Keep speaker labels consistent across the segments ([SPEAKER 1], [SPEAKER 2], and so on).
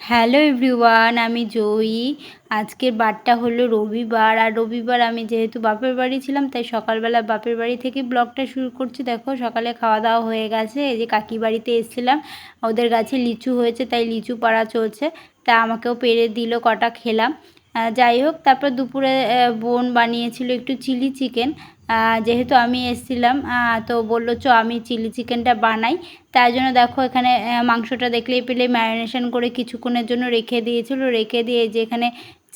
[SPEAKER 1] Hello everyone, আমি জয়ী। আজকের বারটা হলো রবিবার, আর রবিবার আমি যেহেতু বাপের বাড়ি ছিলাম তাই সকালবেলা বাপের বাড়ি থেকে ব্লগটা শুরু করছি। দেখো সকালে খাওয়া দাওয়া হয়ে গেছে, এই যে কাকি বাড়িতে এসেছিলাম, ওদের গাছে লিচু হয়েছে তাই লিচু পাড়া চলছে, তা আমাকেও পেড়ে দিল, কটা খেলাম। যাই হোক, তারপর দুপুরে বোন বানিয়েছিল একটু চিলি চিকেন। যেহেতু আমি এসেছিলাম তো বললো চ আমি চিলি চিকেনটা বানাই। তাই জন্য দেখো এখানে মাংসটা দেখলেই পেলে ম্যারিনেশন করে কিছুক্ষণের জন্য রেখে দিয়েছিল, রেখে দিয়ে যে এখানে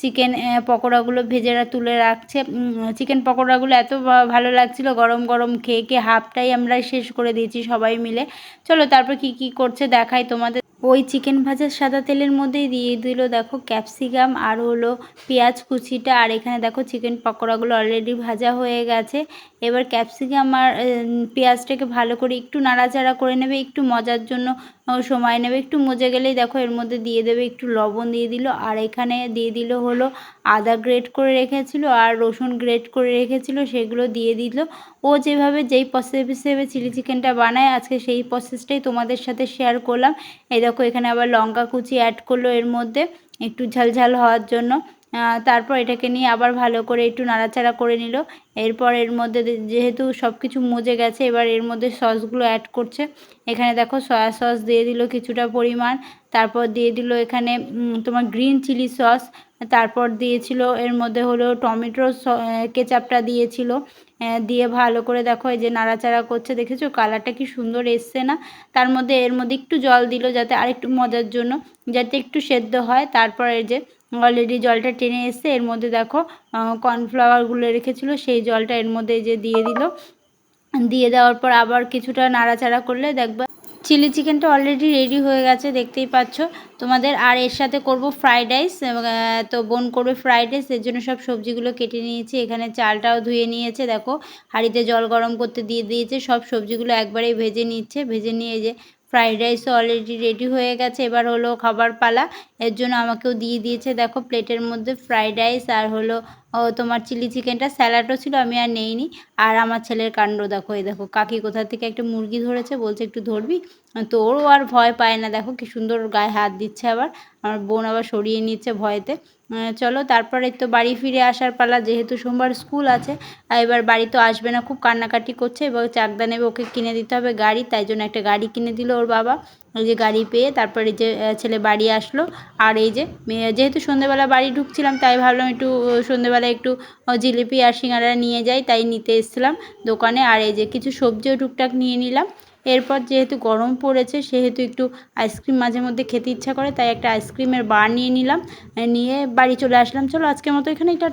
[SPEAKER 1] চিকেন পকোড়াগুলো ভেজেরা তুলে রাখছে। চিকেন পকোড়াগুলো এত ভালো লাগছিল, গরম গরম খেয়ে খেয়ে হাফটাই আমরা শেষ করে দিয়েছি সবাই মিলে। চলো তারপর কি কি করছে দেখাই তোমাদের। ওই চিকেন ভাজার সাদা তেলের মধ্যেই দিয়ে দিল দেখো ক্যাপসিকাম আর হলো পেঁয়াজ কুচিটা, আর এখানে দেখো চিকেন পকোড়াগুলো অলরেডি ভাজা হয়ে গেছে। এবার ক্যাপসিকাম আর পেঁয়াজটাকে ভালো করে একটু নাড়াচাড়া করে নেবে, একটু মজার জন্য সময় নেবে, একটু মজে গেলেই দেখো এর মধ্যে দিয়ে দেবে একটু লবণ দিয়ে দিল, আর এখানে দিয়ে দিল হলো আদা গ্রেট করে রেখেছিল আর রসুন গ্রেট করে রেখেছিল, সেগুলো দিয়ে দিল। ও যেভাবে যেই প্রসেসে চিলি চিকেনটা বানায় আজকে সেই প্রসেসটাই তোমাদের সাথে শেয়ার করলাম। এই দেখো এখানে আবার লঙ্কা কুচি অ্যাড করলো এর মধ্যে একটু ঝালঝাল হওয়ার জন্য। তারপর এটাকে নিয়ে আবার ভালো করে একটু নাড়াচাড়া করে নিল। এরপর এর মধ্যে যেহেতু সব কিছু মজে গেছে, এবার এর মধ্যে সসগুলো অ্যাড করছে। এখানে দেখো সয়া সস দিয়ে দিল কিছুটা পরিমাণ, তারপর দিয়ে দিল এখানে তোমার গ্রিন চিলি সস, তারপর দিয়েছিল এর মধ্যে হলো টমেটো কেচাপটা দিয়েছিল। দিয়ে ভালো করে দেখো এই যে নাড়াচাড়া করছে, দেখেছো কালারটা কি সুন্দর এসছে না। তার মধ্যে এর মধ্যে একটু জল দিল যাতে আরেকটু মজার জন্য, যাতে একটু সেদ্ধ হয়। তারপর এই যে অলরেডি জলটা টেনে এসছে, এর মধ্যে দেখো কর্নফ্লাওয়ারগুলো রেখেছিল সেই জলটা এর মধ্যে যে দিয়ে দিল। দিয়ে দেওয়ার পর আবার কিছুটা নাড়াচাড়া করলে দেখবে চিলি চিকেনটা অলরেডি রেডি হয়ে গেছে, দেখতেই পাচ্ছ তোমাদের। আর এর সাথে করব ফ্রাইড রাইস, তো বোন করবে ফ্রাইড রাইস, এর জন্য সব সবজিগুলো কেটে নিয়েছি। এখানে চালটাও ধুয়ে নিয়েছে, দেখো হাঁড়িতে জল গরম করতে দিয়ে দিয়েছে, সব সবজিগুলো একবারেই ভেজে নিচ্ছে। ভেজে নিয়ে যে ফ্রাইড রাইসও অলরেডি রেডি হয়ে গেছে, এবার হলো খাবার পালা। এর জন্য আমাকেও দিয়ে দিয়েছে দেখো প্লেটের মধ্যে ফ্রাইড রাইস আর হলো তোমার চিলি চিকেনটা, স্যালাডও ছিল আমি আর নেইনি। আর আমার ছেলের কাণ্ড দেখো, এই দেখো কাকি কোথা থেকে একটা মুরগি ধরেছে, বলছে একটু ধরবি, তো ওরও আর ভয় পায় না, দেখো কি সুন্দর গায়ে হাত দিচ্ছে। আবার আমার বোন আবার সরিয়ে নিচ্ছে ভয়েতে। চলো তারপরে তো বাড়ি ফিরে আসার পালা, যেহেতু সোমবার স্কুল আছে। আর এবার বাড়ি তো আসবে না, খুব কান্নাকাটি করছে, এবার চাকদা নেবে, ওকে কিনে দিতে হবে গাড়ি, তাই জন্য একটা গাড়ি কিনে দিল ওর বাবা। ওই যে গাড়ি পেয়ে তারপরে যে ছেলে বাড়ি আসলো। আর এই যে যেহেতু সন্ধ্যেবেলা বাড়ি ঢুকছিলাম তাই ভাবলাম একটু সন্ধ্যেবেলা একটু জিলিপি আর সিঙ্গারা নিয়ে যাই, তাই নিতে এসেছিলাম দোকানে। আর এই যে কিছু সবজিও টুকটাক নিয়ে নিলাম। এরপর যেহেতু গরম পড়েছে সেহেতু একটু আইসক্রিম মাঝে মধ্যে খেতে ইচ্ছা করে, তাই একটা আইসক্রিমের বার নিয়ে নিলাম, নিয়ে বাড়ি চলে আসলাম। চলো আজকের মতো এখানে এটা